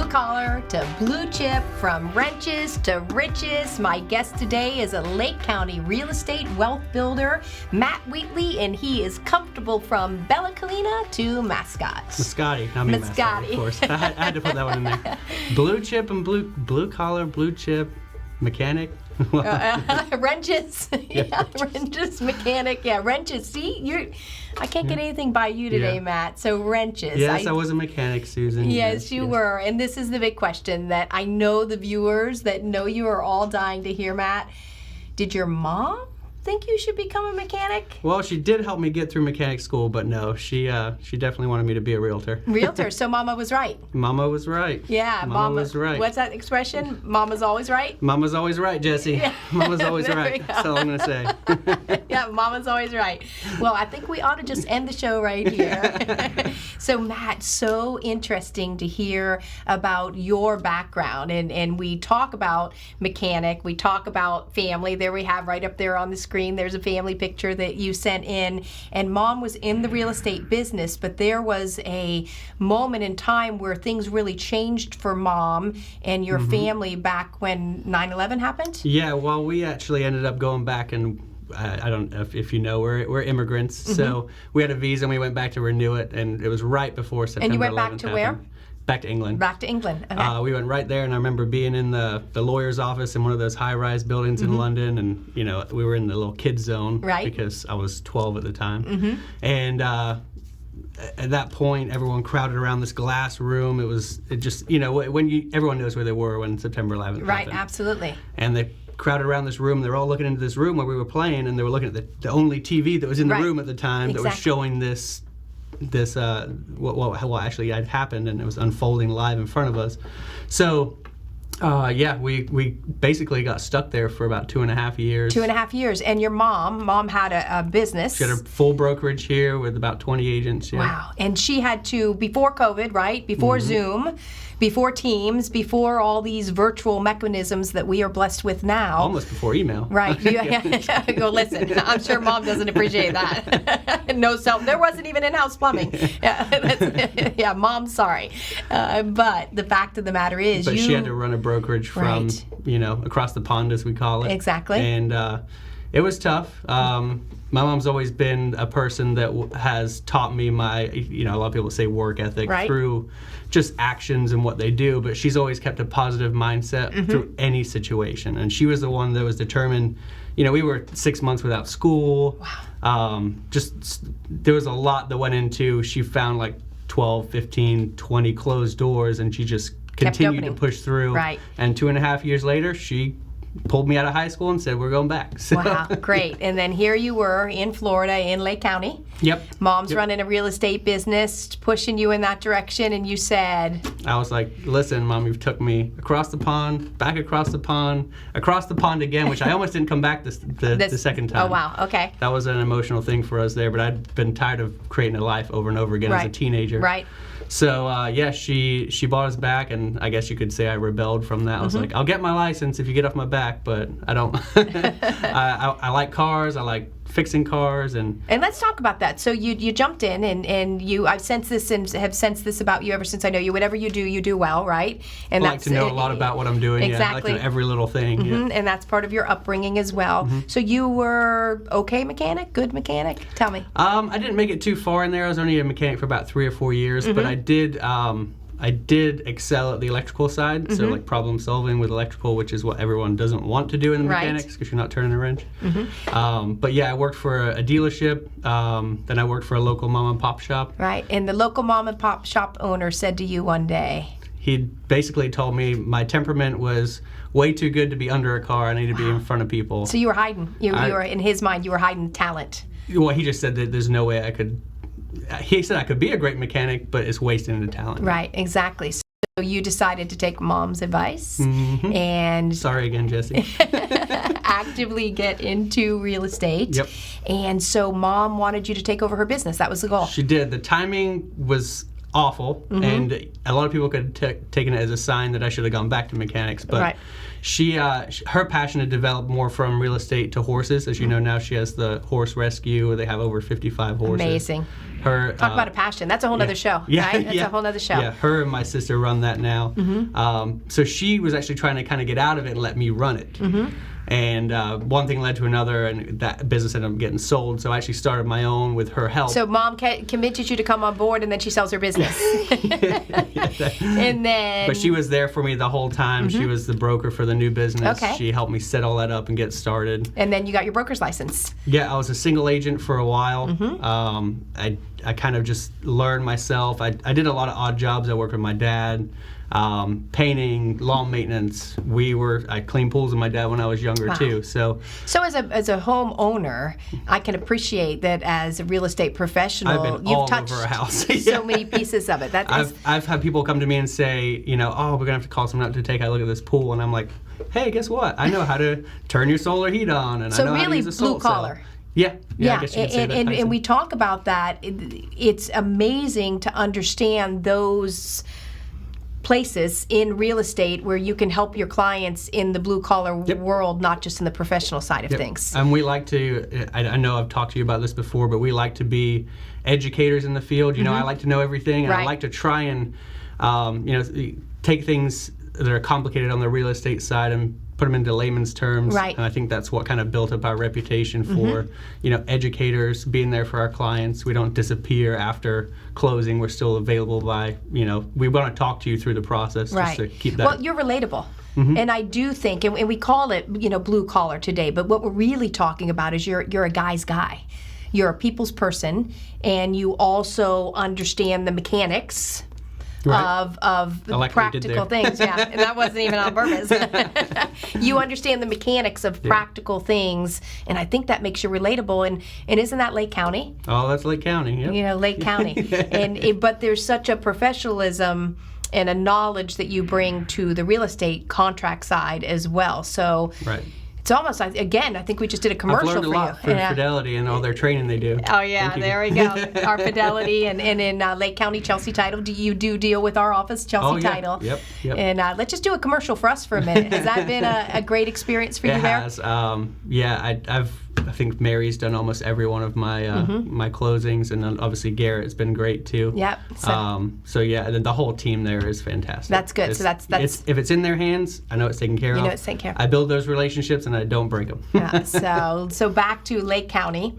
collar to blue chip, from wrenches to riches. My guest today is a Lake County real estate wealth builder, Matt Wheatley, and he is comfortable from Bella Colina to Mascot. Mascotti, not me, Mascotti, of course. I had to put that one in there. Blue chip and blue collar, blue chip, mechanic. Wrenches, yeah, wrenches, mechanic, yeah, wrenches. See, I can't get anything by you today, Matt. So wrenches. Yes, I was a mechanic, Susan. Yes, you were. And this is the big question that I know the viewers that know you are all dying to hear, Matt. Did your mom think you should become a mechanic? Well, she did help me get through mechanic school, but no, she definitely wanted me to be a realtor. Realtor, so Mama was right. Mama was right. Yeah, Mama was right. What's that expression? Mama's always right? Mama's always right, Jesse. Yeah. Mama's always right. That's all I'm going to say. Yeah, Mama's always right. Well, I think we ought to just end the show right here. So, Matt, so interesting to hear about your background. And we talk about mechanic, we talk about family. There we have right up there on the screen. There's a family picture that you sent in, and Mom was in the real estate business, but there was a moment in time where things really changed for Mom and your family back when 9/11 happened? Yeah, well, we actually ended up going back, and I don't know if you know, we're immigrants, so we had a visa and we went back to renew it, and it was right before September 11th. And you went back to where? Back to England. Back to England. Okay. We went right there, and I remember being in the lawyer's office in one of those high-rise buildings in London, and we were in the little kid zone because I was 12 at the time. And at that point, everyone crowded around this glass room. Everyone knows where they were when September 11th happened. Right, absolutely. And they crowded around this room. They were all looking into this room where we were playing, and they were looking at the only TV that was in the room at the time that was showing this what actually had happened, and it was unfolding live in front of us. So we basically got stuck there for about 2.5 years. 2.5 years. And your mom had a business. She had a full brokerage here with about 20 agents. Yeah. Wow. And she had to, before COVID, right? Before Zoom, before Teams, before all these virtual mechanisms that we are blessed with now. Almost before email. Right. Go listen. I'm sure Mom doesn't appreciate that. There wasn't even in-house plumbing. Yeah, Mom's sorry. But the fact of the matter is, she had to run a brokerage from across the pond, as we call it. Exactly. And it was tough. My mom's always been a person that has taught me a lot of people say work ethic through just actions and what they do, but she's always kept a positive mindset through any situation. And she was the one that was determined. We were 6 months without school. Wow. There was a lot that went into, she found like 12, 15, 20 closed doors, and she just continued to push through. Right. And 2.5 years later, she pulled me out of high school and said, we're going back. So. Wow, great. And then here you were in Florida, in Lake County. Yep. Mom's running a real estate business, pushing you in that direction, and you said... I was like, listen, Mom, you've took me across the pond, back across the pond again, which I almost didn't come back the second time. Oh, wow, okay. That was an emotional thing for us there, but I'd been tired of creating a life over and over again as a teenager. Right. So, she bought us back, and I guess you could say I rebelled from that. I was like, I'll get my license if you get off my back, but I don't. I like cars, I like fixing cars. And let's talk about that. So you jumped in, and I've sensed this and have sensed this about you ever since I know you. Whatever you do well, right? And I like to know a lot about what I'm doing. Exactly. Yeah, I like to know every little thing. Yeah. And that's part of your upbringing as well. So you were okay mechanic, good mechanic? Tell me. I didn't make it too far in there. I was only a mechanic for about 3 or 4 years, but I did excel at the electrical side, so like problem solving with electrical, which is what everyone doesn't want to do in the mechanics because you're not turning a wrench. But yeah, I worked for a dealership, then I worked for a local mom and pop shop. Right, and the local mom and pop shop owner said to you one day, he basically told me my temperament was way too good to be under a car. I need to be in front of people. So you were hiding. You were, in his mind, you were hiding talent. Well, he just said that there's no way I could. He said I could be a great mechanic, but it's wasting the talent. Right, exactly. So you decided to take Mom's advice and... Sorry again, Jesse. actively get into real estate. And so Mom wanted you to take over her business. That was the goal. She did. The timing was awful, and a lot of people could have taken it as a sign that I should have gone back to mechanics. But her passion had developed more from real estate to horses. As you know, now she has the horse rescue where they have over 55 horses. Amazing. Talk about a passion. That's a whole other show, right? That's a whole other show. Yeah, her and my sister run that now. So she was actually trying to kind of get out of it and let me run it. And one thing led to another, and that business ended up getting sold. So I actually started my own with her help. So Mom convinces you to come on board, and then she sells her business. And then... But she was there for me the whole time. She was the broker for the new business. Okay. She helped me set all that up and get started. And then you got your broker's license. Yeah, I was a single agent for a while. I kind of just learned myself. I did a lot of odd jobs. I worked with my dad. Painting, lawn maintenance. I cleaned pools with my dad when I was younger too. So as a homeowner, I can appreciate that as a real estate professional, you've touched over a house. so many pieces of it. I've had people come to me and say, we're gonna have to call someone out to take a look at this pool, and I'm like, hey, guess what? I know how to turn your solar heat on, and I know how to use a salt cell. Blue collar. Yeah, I guess you could say that. And we talk about that. It's amazing to understand those places in real estate where you can help your clients in the blue collar world, not just in the professional side of things. And we like to, I know I've talked to you about this before, but we like to be educators in the field. I like to know everything, and I like to try and take things that are complicated on the real estate side and put them into layman's terms. Right. And I think that's what kind of built up our reputation for, educators, being there for our clients. We don't disappear after closing. We're still available by, we want to talk to you through the process just to keep that. Well, you're relatable. And I do think, and we call it, blue collar today, but what we're really talking about is you're a guy's guy. You're a people's person, and you also understand the mechanics of the practical things. Yeah, and that wasn't even on purpose. You understand the mechanics of practical things, and I think that makes you relatable. And isn't that Lake County? Oh, that's Lake County. Yep. Lake County. But there's such a professionalism and a knowledge that you bring to the real estate contract side as well. So. Right. It's almost like, again, I think we just did a commercial I've learned a lot for Fidelity and all their training they do. Oh, yeah, there we go. Our Fidelity and in Lake County, £Chelsea Title. You do deal with our office, 𝐁𝐥𝐿 Title. Yep. And let's just do a commercial for us for a minute. Has that been a great experience for you there? It has. I think Mary's done almost every one of my my closings, and then obviously Garrett's been great too. Yep. And then the whole team there is fantastic. That's good. So that's if it's in their hands, I know it's taken care of. You know it's taken care of. I build those relationships and I don't break them. So back to Lake County.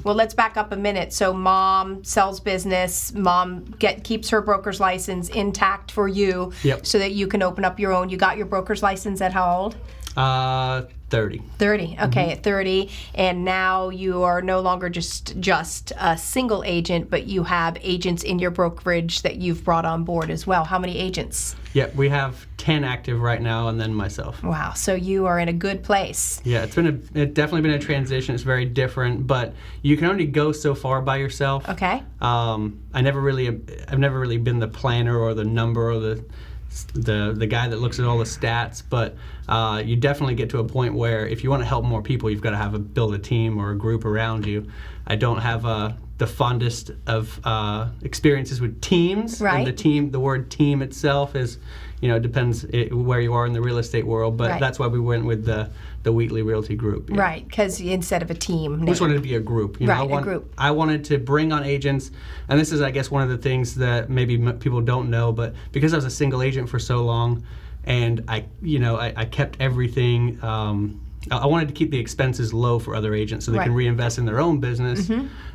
Well, let's back up a minute. So Mom sells business. Mom keeps her broker's license intact for you, so that you can open up your own. You got your broker's license at how old? 30. 30. Okay, at 30, and now you are no longer just a single agent, but you have agents in your brokerage that you've brought on board as well. How many agents? Yeah, we have 10 active right now, and then myself. Wow, so you are in a good place. Yeah, it's definitely been a transition. It's very different, but you can only go so far by yourself. Okay. I've never really been the planner or the number or the guy that looks at all the stats, but you definitely get to a point where if you want to help more people, you've got to build a team or a group around you. I don't have the fondest of experiences with teams. Right. And the word team itself is, depends where you are in the real estate world, but that's why we went with the Wheatley Realty Group. Right, because instead of a team. We just wanted to be a group. A group. I wanted to bring on agents, and this is, I guess, one of the things that maybe people don't know, but because I was a single agent for so long, and I kept everything. I wanted to keep the expenses low for other agents so they can reinvest in their own business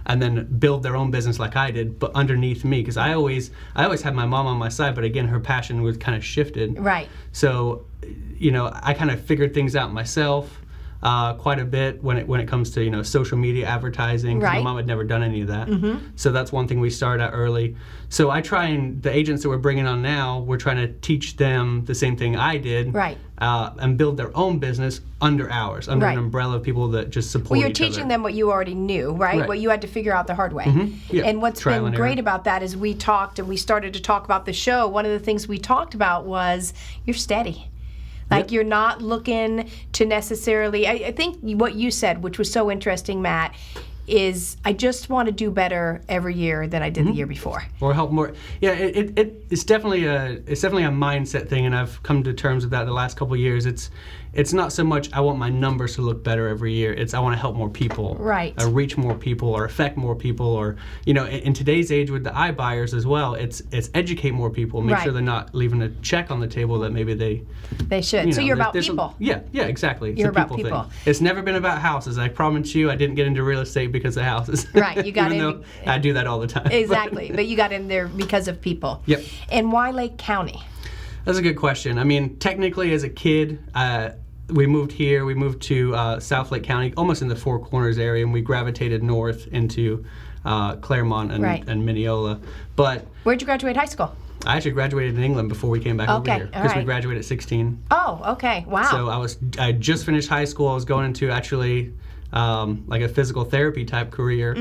and then build their own business like I did, but underneath me, because I always had my mom on my side, but again, her passion was kind of shifted. Right. So, I kind of figured things out myself quite a bit when it comes to social media advertising. Right. My mom had never done any of that. So that's one thing we started out early. So the agents that we're bringing on now, we're trying to teach them the same thing I did. Right. And build their own business under ours, under an umbrella of people that just support each other. Well, you're teaching them what you already knew, right? What you had to figure out the hard way. And what's been great about that is we talked and we started to talk about the show. One of the things we talked about was you're steady. Like you're not looking to necessarily, I think what you said, which was so interesting, Matt, is I just want to do better every year than I did the year before. Or help more. Yeah, it's definitely a mindset thing, and I've come to terms with that the last couple of years. It's not so much I want my numbers to look better every year. It's I want to help more people, right? Reach more people or affect more people, or in today's age with the iBuyers as well, it's educate more people, make sure they're not leaving a check on the table that maybe they should. So you're about people. Yeah, exactly. It's you're a about people thing. It's never been about houses. I promise you, I didn't get into real estate because of houses. Right, you got in. I do that all the time. Exactly, but you got in there because of people. Yep. And why Lake County? That's a good question. I mean, technically, as a kid, we moved here. We moved to South Lake County, almost in the Four Corners area, and we gravitated north into Claremont and Mineola. But where'd you graduate high school? I actually graduated in England before we came back over here because we graduated at 16. Oh, okay, wow. So I just finished high school. I was going into actually like a physical therapy type career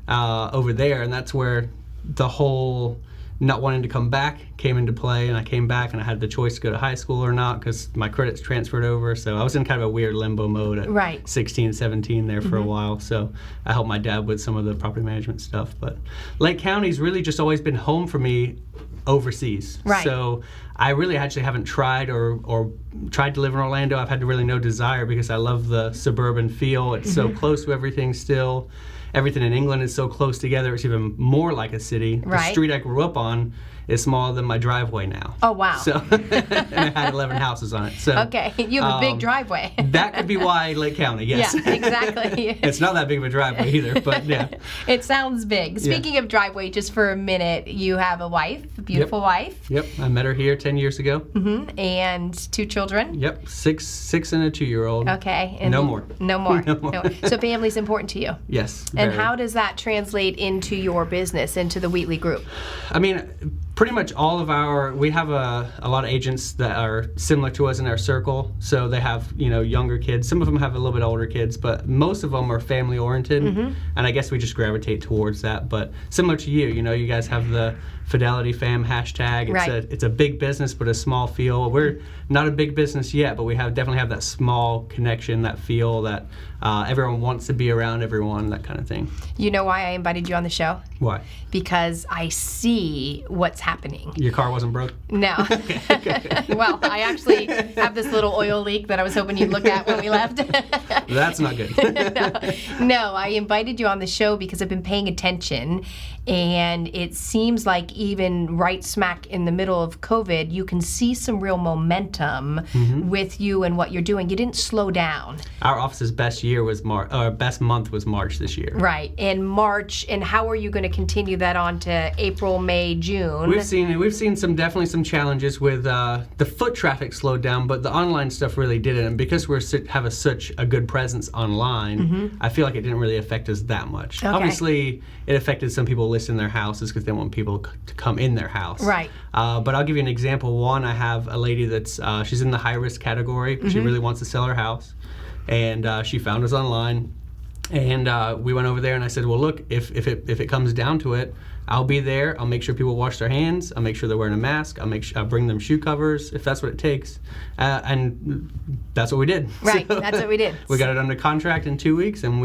over there, and that's where the whole not wanting to come back came into play. And I came back and I had the choice to go to high school or not because my credits transferred over. So I was in kind of a weird limbo mode at 16, 17 there for a while. So I helped my dad with some of the property management stuff. But Lake County's really just always been home for me overseas. Right. So I really actually haven't tried or tried to live in Orlando. I've had really no desire because I love the suburban feel. It's so close to everything still. Everything in England is so close together. It's even more like a city. The street I grew up on is smaller than my driveway now. Oh, wow. So, and it had 11 houses on it. So, okay, you have a big driveway. That could be why Lake County, yes. Yeah, exactly. It's not that big of a driveway either, but yeah. It sounds big. Speaking of driveway, just for a minute, you have a wife, a beautiful wife. Yep, I met her here 10 years ago. And 2 children? Yep, six and a 2-year-old. Okay. And no more. No more. So family's important to you? Yes. And how does that translate into your business, into the Wheatley Group? I mean, pretty much all of we have a lot of agents that are similar to us in our circle. So they have, younger kids. Some of them have a little bit older kids, but most of them are family oriented. And I guess we just gravitate towards that. But similar to you, you guys have the Fidelity Fam hashtag. It's a big business, but a small feel. We're not a big business yet, but we definitely have that small connection, that feel that everyone wants to be around everyone, that kind of thing. You know why I invited you on the show? Why? Because I see what's happening. Your car wasn't broke? No. Well, I actually have this little oil leak that I was hoping you'd look at when we left. That's not good. No, I invited you on the show because I've been paying attention, and it seems like even right smack in the middle of COVID, you can see some real momentum with you and what you're doing. You didn't slow down. Our office's best month was March this year. Right, in March, and how are you going to continue that on to April, May, June? We've seen definitely some challenges with the foot traffic slowed down, but the online stuff really didn't. And because we have such a good presence online, I feel like it didn't really affect us that much. Okay. Obviously, it affected some people listing their houses because they want people to come in their house. Right. But I'll give you an example. One, I have a lady that's she's in the high risk category. She really wants to sell her house, and she found us online. And we went over there, and I said, well, look, if it comes down to it, I'll be there. I'll make sure people wash their hands. I'll make sure they're wearing a mask. I'll bring them shoe covers if that's what it takes. And that's what we did. Right, So, that's what we did. We got it under contract in 2 weeks, and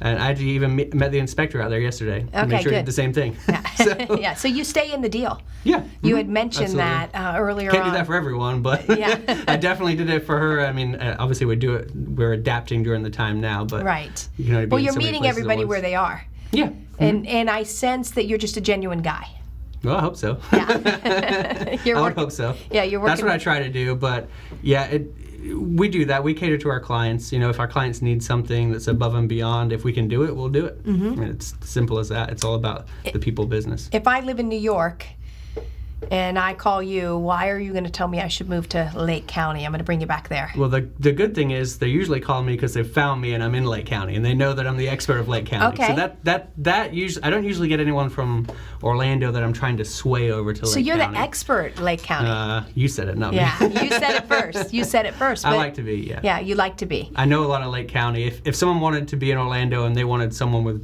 and I actually even met the inspector out there yesterday to make sure he did the same thing. Yeah. So you stay in the deal. Yeah. You had mentioned Absolutely. that earlier Can't on. do that for everyone, but Yeah. I definitely did it for her. I mean, obviously we're adapting during the time now, but Right. you can only be Well, in you're so many meeting places at everybody once. where they are. Yeah. And I sense that you're just a genuine guy. Well, I hope so. Yeah. I would hope so. Yeah, you're working. That's what I try to do, but yeah, we do that. We cater to our clients. If our clients need something that's above and beyond, if we can do it, we'll do it. I mean, it's simple as that. It's all about the people business. If I live in New York and I call you, why are you going to tell me I should move to Lake County? I'm going to bring you back there. Well, the good thing is they usually call me because they've found me and I'm in Lake County, and they know that I'm the expert of Lake County. Okay. So that usually, I don't usually get anyone from Orlando that I'm trying to sway over to Lake County. So you're the expert, Lake County. You said it, not Yeah, me. you said it first. You said it first. I but- like to be, yeah. Yeah, you like to be. I know a lot of Lake County. If someone wanted to be in Orlando and they wanted someone with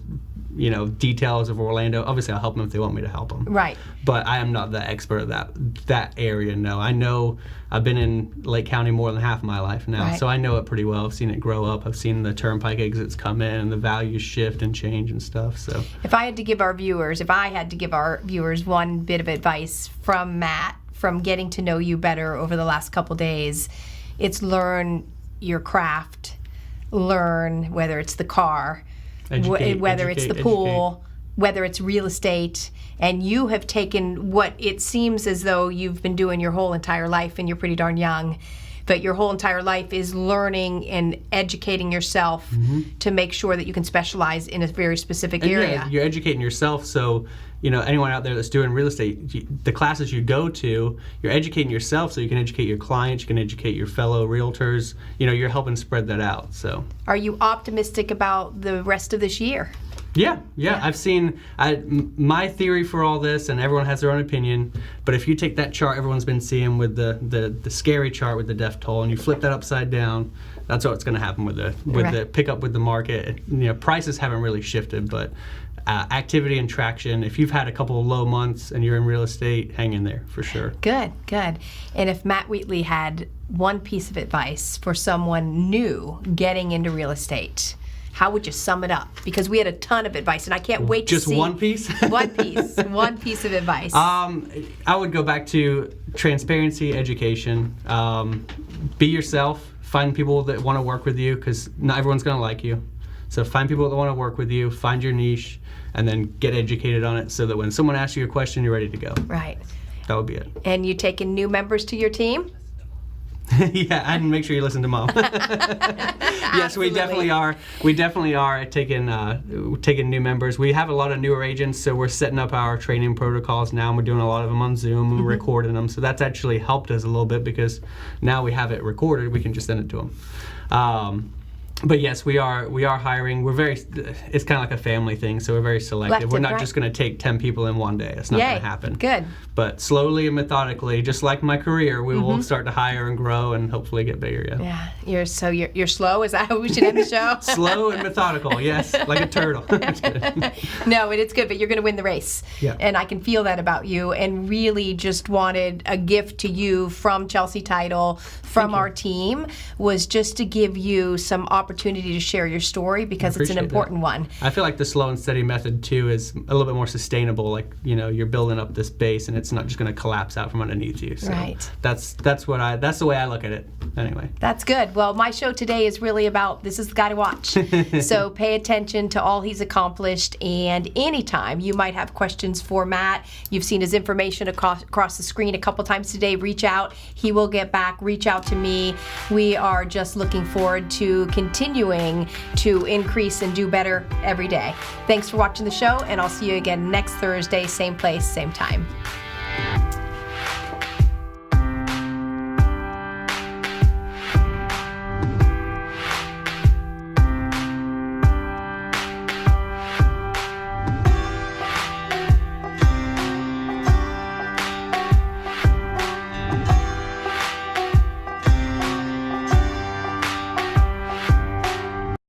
details of Orlando. Obviously, I'll help them if they want me to help them. Right. But I am not the expert of that area. No, I know I've been in Lake County more than half of my life now, right. So I know it pretty well. I've seen it grow up. I've seen the turnpike exits come in and the values shift and change and stuff. So if I had to give our viewers one bit of advice from Matt, from getting to know you better over the last couple days, it's learn your craft, learn whether it's the car, whether it's the pool, whether it's real estate, and you have taken what it seems as though you've been doing your whole entire life, and you're pretty darn young, but your whole entire life is learning and educating yourself to make sure that you can specialize in a very specific area. Yeah, you're educating yourself, so anyone out there that's doing real estate, the classes you go to, you're educating yourself so you can educate your clients, you can educate your fellow realtors. You're helping spread that out. So, are you optimistic about the rest of this year? Yeah. I've seen my theory for all this, and everyone has their own opinion. But if you take that chart everyone's been seeing with the scary chart with the death toll, and you flip that upside down, that's what's going to happen with the pickup with the market. Prices haven't really shifted, but activity and traction. If you've had a couple of low months and you're in real estate, hang in there for sure. Good. And if Matt Wheatley had one piece of advice for someone new getting into real estate, how would you sum it up? Because we had a ton of advice, and I can't wait to see. Just one piece? One piece of advice. I would go back to transparency, education. Be yourself. Find people that want to work with you, because not everyone's going to like you. So find people that want to work with you, find your niche, and then get educated on it so that when someone asks you a question, you're ready to go. Right. That would be it. And you taking new members to your team? Yeah, and make sure you listen to Mom. Yes, we definitely are. We definitely are taking new members. We have a lot of newer agents, so we're setting up our training protocols now, and we're doing a lot of them on Zoom and recording them. So that's actually helped us a little bit, because now we have it recorded. We can just send it to them. But yes, we are hiring. It's kind of like a family thing, so we're very selective. We're not just going to take 10 people in one day. It's not going to happen. Good. But slowly and methodically, just like my career, we will start to hire and grow and hopefully get bigger. Yeah. You're slow. Is that how we should end the show? Slow and methodical. Yes, like a turtle. No, it's good, but you're going to win the race. Yeah. And I can feel that about you. And really, just wanted a gift to you from ��𝐥𝐥𝐻 Title, from our team, was just to give you some opportunity to share your story, because it's an important one. I feel like the slow and steady method too is a little bit more sustainable. Like, you're building up this base, and it's not just going to collapse out from underneath you. So right. That's the way I look at it. Anyway. That's good. Well, my show today is really about, this is the guy to watch. So pay attention to all he's accomplished, and anytime you might have questions for Matt, you've seen his information across the screen a couple times today, reach out. He will get back. Reach out to me. We are just looking forward to continuing to increase and do better every day. Thanks for watching the show, and I'll see you again next Thursday, same place, same time.